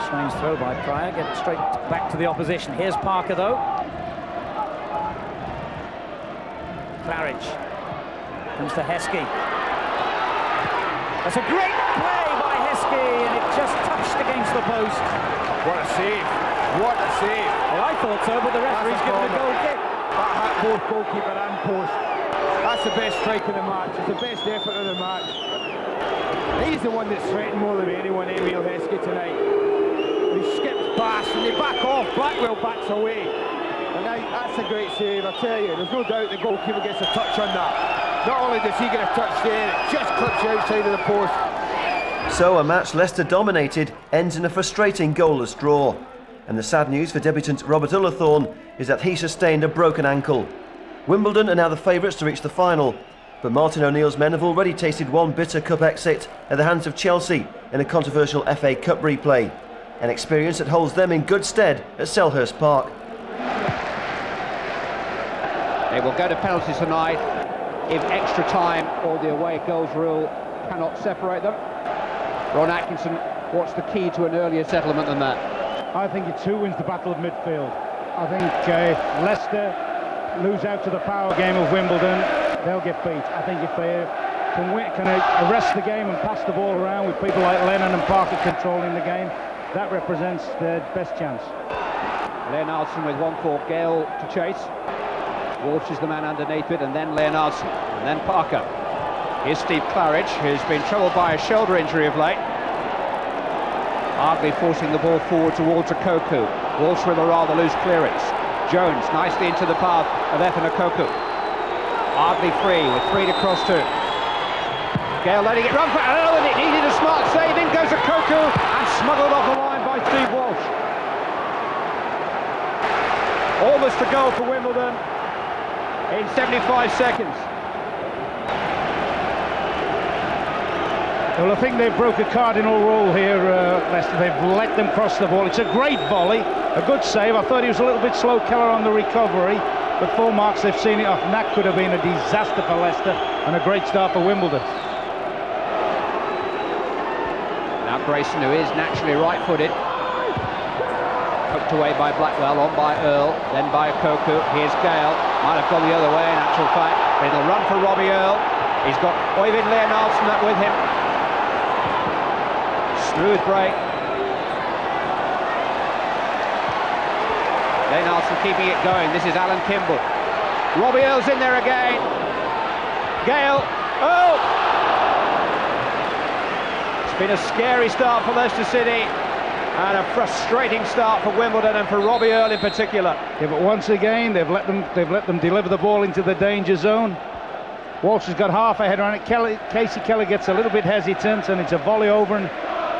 Strange throw by Pryor, get it straight back to the opposition. Here's Parker though. Claridge comes to Heskey. That's a great play by Heskey, and it just touched against the post. What a save! What a save! Well, I thought so, but the referee's given a goal kick. That had both goalkeeper and post. That's the best strike of the match. It's the best effort of the match. He's the one that's threatened more than anyone, Emile Heskey, tonight. He skips past and they back off. Blackwell backs away. And that's a great save, I tell you. There's no doubt the goalkeeper gets a touch on that. Not only does he get a touch there, it just clips you outside of the post. So a match Leicester dominated ends in a frustrating goalless draw. And the sad news for debutant Robert Ullathorne is that he sustained a broken ankle. Wimbledon are now the favourites to reach the final, but Martin O'Neill's men have already tasted one bitter cup exit at the hands of Chelsea in a controversial FA Cup replay, an experience that holds them in good stead at Selhurst Park. They will go to penalties tonight if extra time or the away goals rule cannot separate them. Ron Atkinson, what's the key to an earlier settlement than that? I think it's who wins the battle of midfield. I think if Leicester lose out to the power game of Wimbledon, they'll get beat. I think if they can arrest the game and pass the ball around with people like Lennon and Parker controlling the game, that represents their best chance. Leonardson with one for Gale to chase. Walsh is the man underneath it, and then Leonardson, and then Parker. Here's Steve Claridge, who's been troubled by a shoulder injury of late. Ardley forcing the ball forward towards Okoku. Walsh with a rather loose clearance. Jones nicely into the path of Ethan Okoku. Ardley free with 3 to cross to. Gale letting it run for and it needed a smart save. In goes Okoku and smuggled off the line by Steve Walsh. Almost a goal for Wimbledon in 75 seconds. Well, I think they broke a cardinal rule here, Leicester. They've let them cross the ball. It's a great volley, a good save. I thought he was a little bit slow, Keller, on the recovery, but full marks, they've seen it off. And that could have been a disaster for Leicester and a great start for Wimbledon. Now Grayson, who is naturally right-footed, poked away by Blackwell, on by Earl, then by Okoku. Here's Gale, might have gone the other way in actual fact, but it'll run for Robbie Earl. He's got Oyvind Leonardson up with him. Smooth break. Leonardson keeping it going. This is Alan Kimball. Robbie Earl's in there again. Gale. Oh! It's been a scary start for Leicester City and a frustrating start for Wimbledon and for Robbie Earl in particular. Yeah, but once again they've let them deliver the ball into the danger zone. Walsh has got half a header on it. Casey Keller gets a little bit hesitant, and it's a volley over, and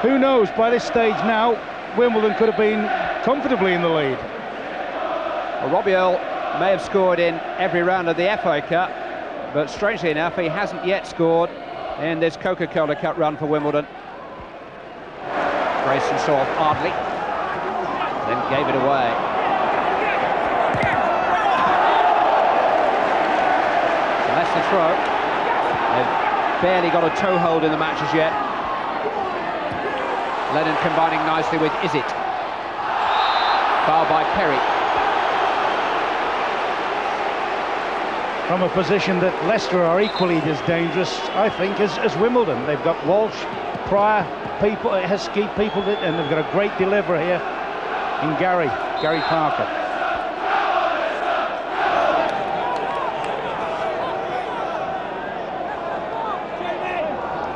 who knows, by this stage now Wimbledon could have been comfortably in the lead. Well, Robbie Earl may have scored in every round of the FA Cup, but strangely enough he hasn't yet scored in this Coca-Cola Cup run for Wimbledon. Grayson saw off Ardley, then gave it away. Leicester throw. They've barely got a toehold in the match as yet. Lennon combining nicely with Izzet. Foul by Perry. From a position that Leicester are equally as dangerous, I think, as Wimbledon. They've got Walsh, Pryor, people, Heskey, people, and they've got a great deliverer here in Gary Parker.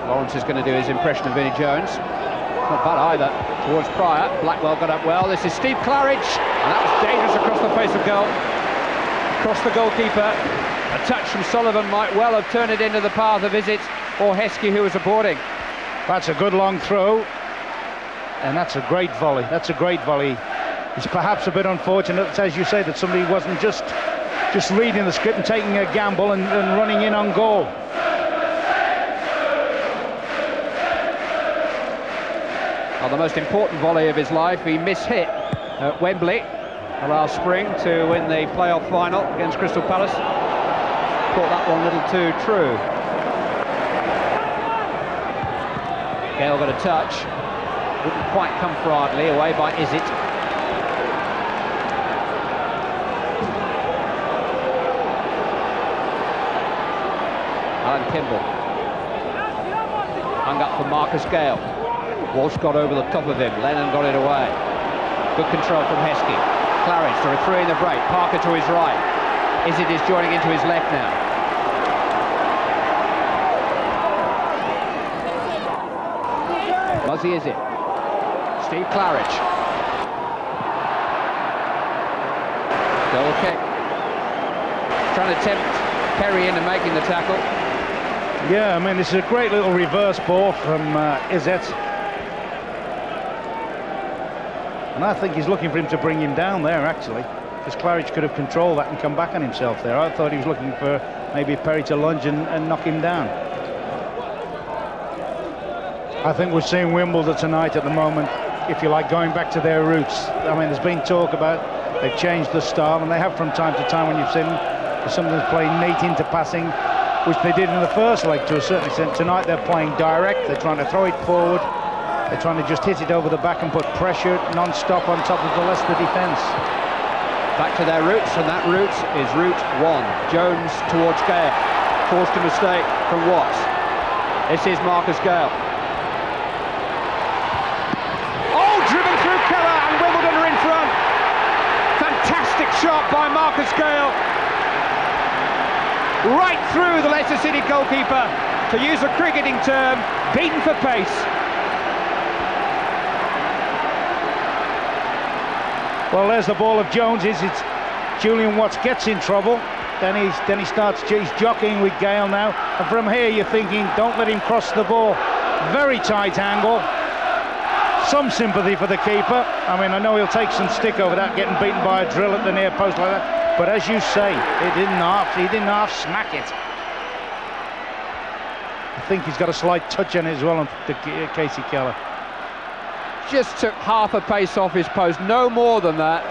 Lawrence is going to do his impression of Vinnie Jones. Not bad either. Towards Pryor. Blackwell got up well. This is Steve Claridge, and that was dangerous across the face of goal. Across the goalkeeper. A touch from Sullivan might well have turned it into the path of Izzet or Heskey, who was aborting. That's a good long throw, and that's a great volley. That's a great volley. It's perhaps a bit unfortunate, as you say, that somebody wasn't just reading the script and taking a gamble and running in on goal. Well, the most important volley of his life, he mishit at Wembley last spring to win the playoff final against Crystal Palace. Caught that one a little too true. Gale got a touch. Wouldn't quite come for Ardley, away by Izzet. Alan Kimball. Hung up for Marcus Gale. Walsh got over the top of him. Lennon got it away. Good control from Heskey. Claridge to a three in the break. Parker to his right. Izzet is joining into his left now. Muzzy Izzet. Steve Claridge. Goal kick. Trying to tempt Perry into making the tackle. Yeah, I mean, this is a great little reverse ball from Izzet. And I think he's looking for him to bring him down there, actually, because Claridge could have controlled that and come back on himself there. I thought he was looking for maybe Perry to lunge and knock him down. I think we're seeing Wimbledon tonight at the moment, if you like, going back to their roots. I mean, there's been talk about they've changed the style, and they have from time to time when you've seen them. Some of them play neat into passing, which they did in the first leg to a certain extent. Tonight they're playing direct, they're trying to throw it forward, They're trying to just hit it over the back and put pressure non-stop on top of the Leicester defence. Back to their roots, and that route is route 1. Jones towards Gale. Forced a mistake from Watts. This is Marcus Gale. Oh, driven through Keller, and Wimbledon are in front. Fantastic shot by Marcus Gale. Right through the Leicester City goalkeeper. To use a cricketing term, beaten for pace. Well, there's the ball of Jones's. It's Julian Watts gets in trouble. Then he starts. He's jockeying with Gale now. And from here, you're thinking, don't let him cross the ball. Very tight angle. Some sympathy for the keeper. I mean, I know he'll take some stick over that, getting beaten by a drill at the near post like that. But as you say, he didn't half smack it. I think he's got a slight touch on it as well on Casey Keller. Just took half a pace off his post, no more than that.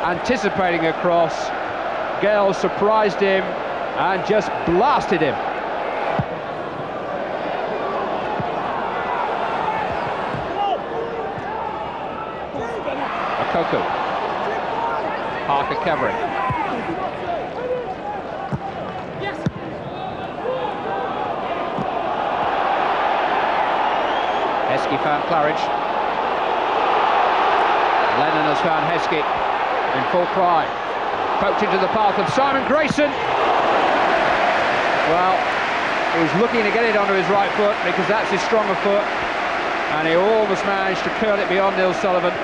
Anticipating a cross, Gale surprised him and just blasted him. Okoku. Parker covering. Heskey found Claridge. Lennon has found Heskey in full cry. Poked into the path of Simon Grayson. Well, he was looking to get it onto his right foot because that's his stronger foot, and he almost managed to curl it beyond Neil Sullivan.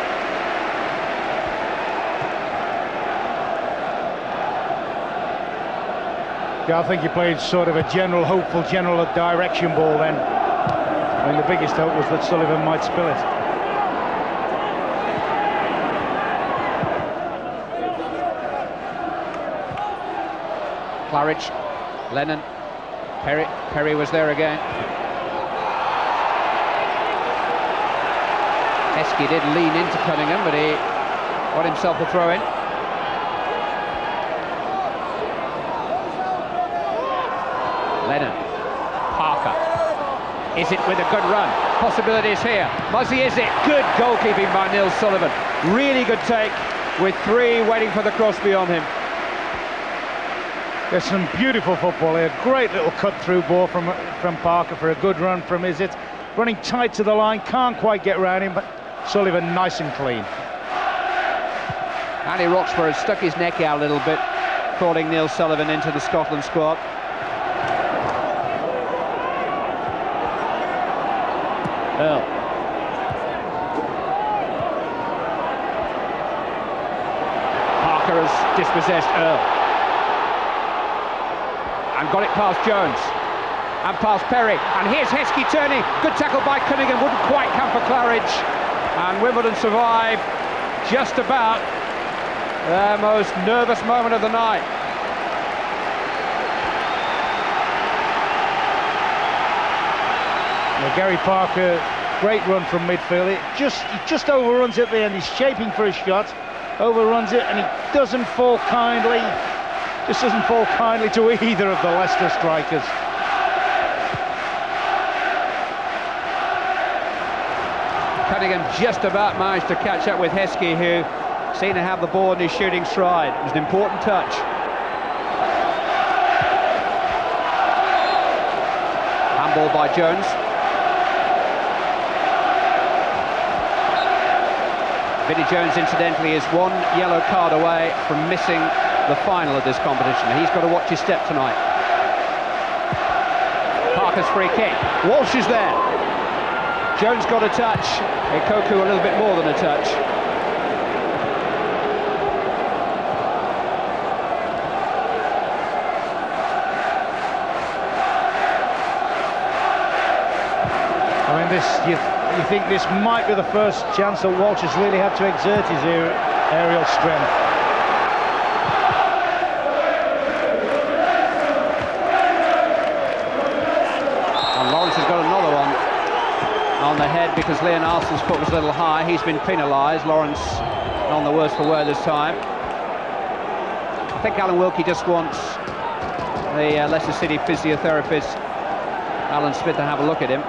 Yeah, I think he played sort of a hopeful general direction ball then. I mean, the biggest hope was that Sullivan might spill it. Claridge, Lennon, Perry was there again. Heskey did lean into Cunningham, but he got himself a throw in. Lennon, Parker, is it with a good run? Possibilities here. Muzzy, is it? Good goalkeeping by Neil Sullivan. Really good take with 3 waiting for the cross beyond him. There's some beautiful football here. Great little cut-through ball from Parker for a good run from Izzet. Running tight to the line, can't quite get round him, but Sullivan nice and clean. Andy Roxburgh has stuck his neck out a little bit, calling Neil Sullivan into the Scotland squad. Earl. Parker has dispossessed Earl. And got it past Jones. And past Perry. And here's Heskey turning. Good tackle by Cunningham. Wouldn't quite come for Claridge. And Wimbledon survive just about their most nervous moment of the night. Well, Gary Parker, great run from midfield. He just overruns at the end. He's shaping for a shot, overruns it, and he doesn't fall kindly. Just doesn't fall kindly to either of the Leicester strikers. Cunningham just about managed to catch up with Heskey, who seemed to have the ball in his shooting stride. It was an important touch. Handball by Jones. Vinnie Jones, incidentally, is 1 yellow card away from missing the final of this competition. He's got to watch his step tonight. Parker's free kick. Walsh is there. Jones got a touch. Okoku a little bit more than a touch. I mean, you think this might be the first chance that Walsh has really had to exert his aerial strength. On the head because Leon Arsenal's foot was a little high. He's been penalised. Lawrence on the worse for wear this time. I think Alan Wilkie just wants the Leicester City physiotherapist Alan Smith to have a look at him.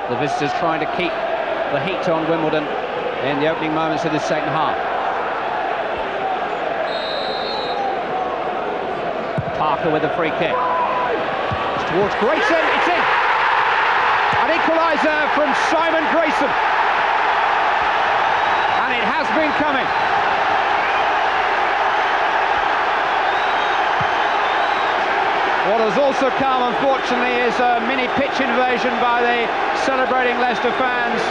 The visitors trying to keep the heat on Wimbledon in the opening moments of the second half. Parker with the free kick. It's towards Grayson, it's in! An equaliser from Simon Grayson. And it has been coming. What has also come, unfortunately, is a mini pitch invasion by the celebrating Leicester fans.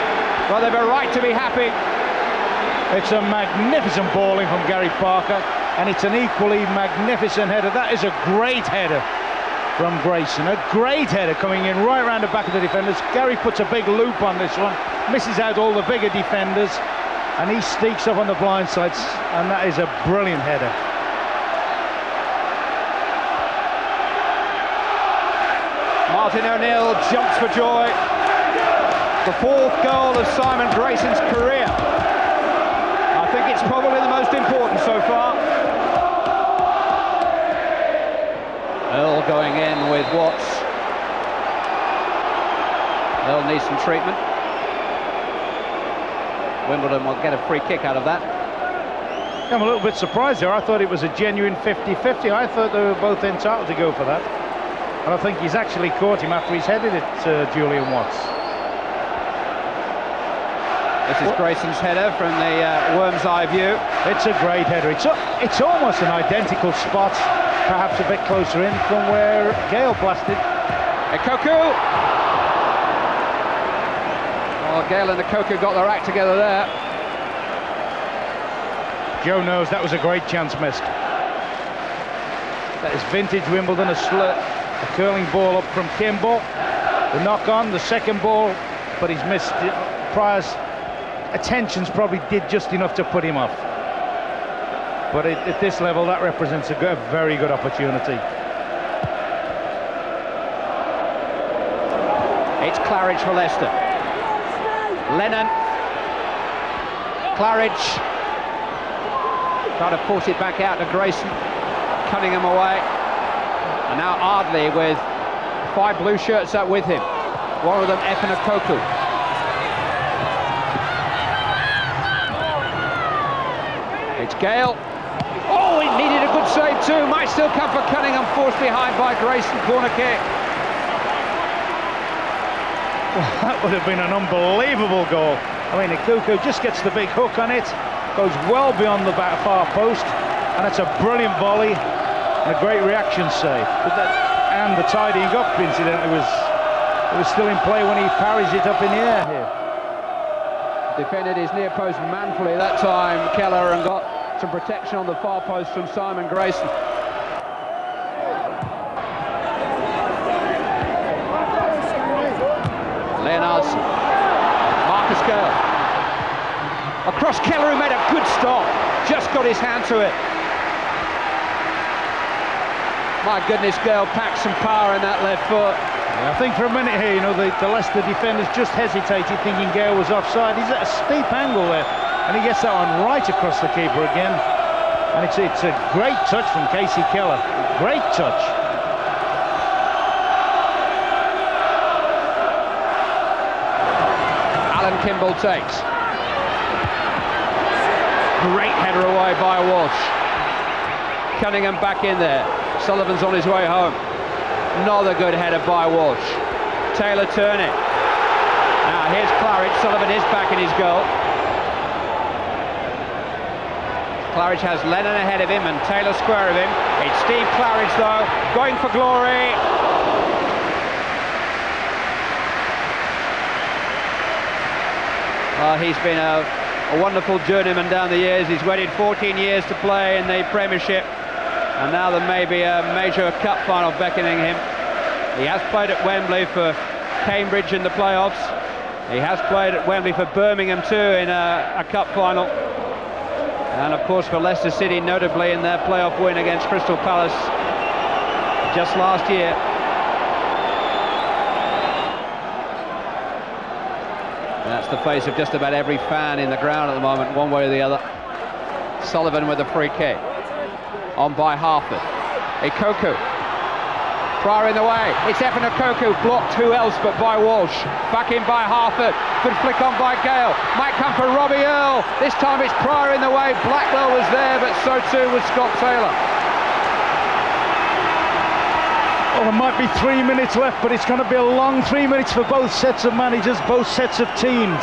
Well, they've a right to be happy. It's a magnificent balling from Gary Parker, and it's an equally magnificent header. That is a great header from Grayson. A great header coming in right around the back of the defenders. Gary puts a big loop on this one, misses out all the bigger defenders, and he sneaks up on the blind sides, and that is a brilliant header. Martin O'Neill jumps for joy. The fourth goal of Simon Grayson's career. I think it's probably the most important so far. Earl going in with Watts. Earl needs some treatment. Wimbledon will get a free kick out of that. I'm a little bit surprised there. I thought it was a genuine 50-50. I thought they were both entitled to go for that. And I think he's actually caught him after he's headed it to Julian Watts. This is Grayson's header from the worm's eye view. It's a great header. It's almost an identical spot, perhaps a bit closer in from where Gale blasted. Koku! Well, Gale and Koku got their act together there. Joe knows that was a great chance missed. That is vintage Wimbledon, a curling ball up from Kimball. The knock on, the second ball, but he's missed it. Pryor's attentions probably did just enough to put him off. But at this level, that represents a very good opportunity. It's Claridge for Leicester. Lennon. Claridge. Trying to force it back out to Grayson. Cunningham away. And now Ardley with 5 blue shirts up with him. One of them, Efan Koku. It's Gale. Oh, he needed a good save too. Might still come for Cunningham, forced behind by Grayson. Corner kick. Well, that would have been an unbelievable goal. I mean, Koku just gets the big hook on it, goes well beyond the far post, and it's a brilliant volley. And a great reaction save. And the tidying up, incidentally, was still in play when he parries it up in the air here. Defended his near post manfully that time, Keller, and got some protection on the far post from Simon Grayson. Leonardson. Marcus Gale. Across Keller, who made a good stop. Just got his hand to it. My goodness, Gale packed some power in that left foot. Yeah, I think for a minute here, you know, the Leicester defenders just hesitated, thinking Gale was offside. He's at a steep angle there, and he gets that one right across the keeper again. And it's a great touch from Casey Keller. Great touch. Alan Kimball takes. Great header away by Walsh. Cunningham back in there. Sullivan's on his way home. Another good header by Walsh. Taylor turning. Now here's Claridge. Sullivan is back in his goal. Claridge has Lennon ahead of him and Taylor square of him. It's Steve Claridge though, going for glory. Well, he's been a wonderful journeyman down the years. He's waited 14 years to play in the Premiership. And now there may be a major cup final beckoning him. He has played at Wembley for Cambridge in the playoffs. He has played at Wembley for Birmingham too in a cup final. And of course for Leicester City, notably in their playoff win against Crystal Palace just last year. And that's the face of just about every fan in the ground at the moment, one way or the other. Sullivan with a free kick. On by Harford. Koku. Pryor in the way. It's Efanakoku, blocked. Who else but by Walsh? Back in by Harford. Good flick on by Gale. Might come for Robbie Earle. This time it's Pryor in the way. Blackwell was there, but so too was Scott Taylor. Well, there might be 3 minutes left, but it's going to be a long 3 minutes for both sets of managers, both sets of teams.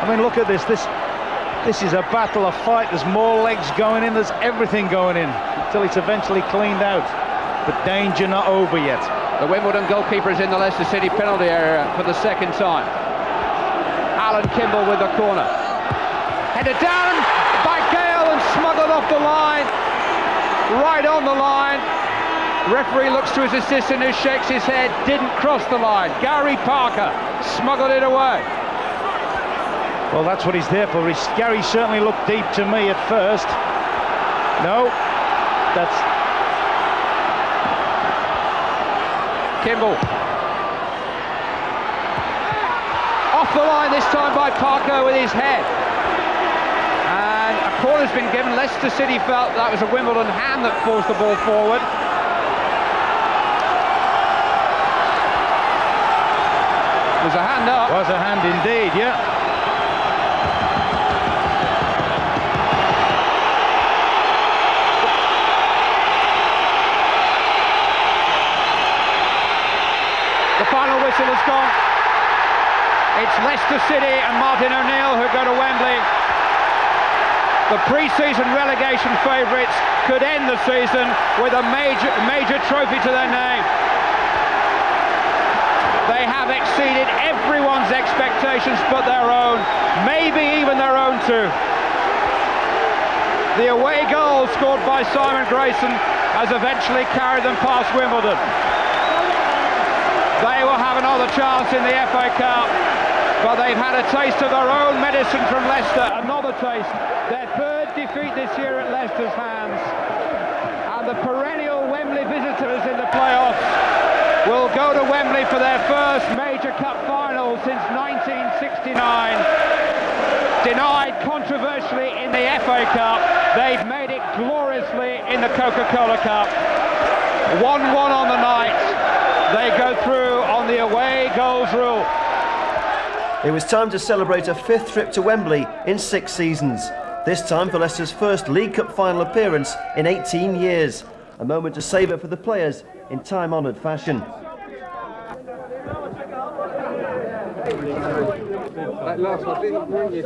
I mean, look at this. This is a battle, a fight. There's more legs going in. There's everything going in until it's eventually cleaned out. But danger not over yet. The Wimbledon goalkeeper is in the Leicester City penalty area for the second time. Alan Kimball with the corner. Headed down by Gale and smuggled off the line. Right on the line. Referee looks to his assistant who shakes his head. Didn't cross the line. Gary Parker smuggled it away. Well, that's what he's there for. Gary certainly looked deep to me at first. No, that's... Kimball. Off the line this time by Parker with his head. And a corner's been given. Leicester City felt that was a Wimbledon hand that forced the ball forward. There's a hand up. Was a hand indeed, yeah. Final whistle has gone. It's Leicester City and Martin O'Neill who go to Wembley. The pre-season relegation favourites could end the season with a major trophy to their name. They have exceeded everyone's expectations but their own, maybe even their own too. The away goal scored by Simon Grayson has eventually carried them past Wimbledon. They will have another chance in the FA Cup, but they've had a taste of their own medicine from Leicester. Another taste. Their third defeat this year at Leicester's hands. And the perennial Wembley visitors in the playoffs will go to Wembley for their first major cup final since 1969. Denied controversially in the FA Cup, they've made it gloriously in the Coca-Cola Cup. 1-1 on the night. They go through on the away goals rule. It was time to celebrate a fifth trip to Wembley in 6 seasons. This time for Leicester's first League Cup final appearance in 18 years. A moment to savour for the players in time-honoured fashion. That last one didn't bring you.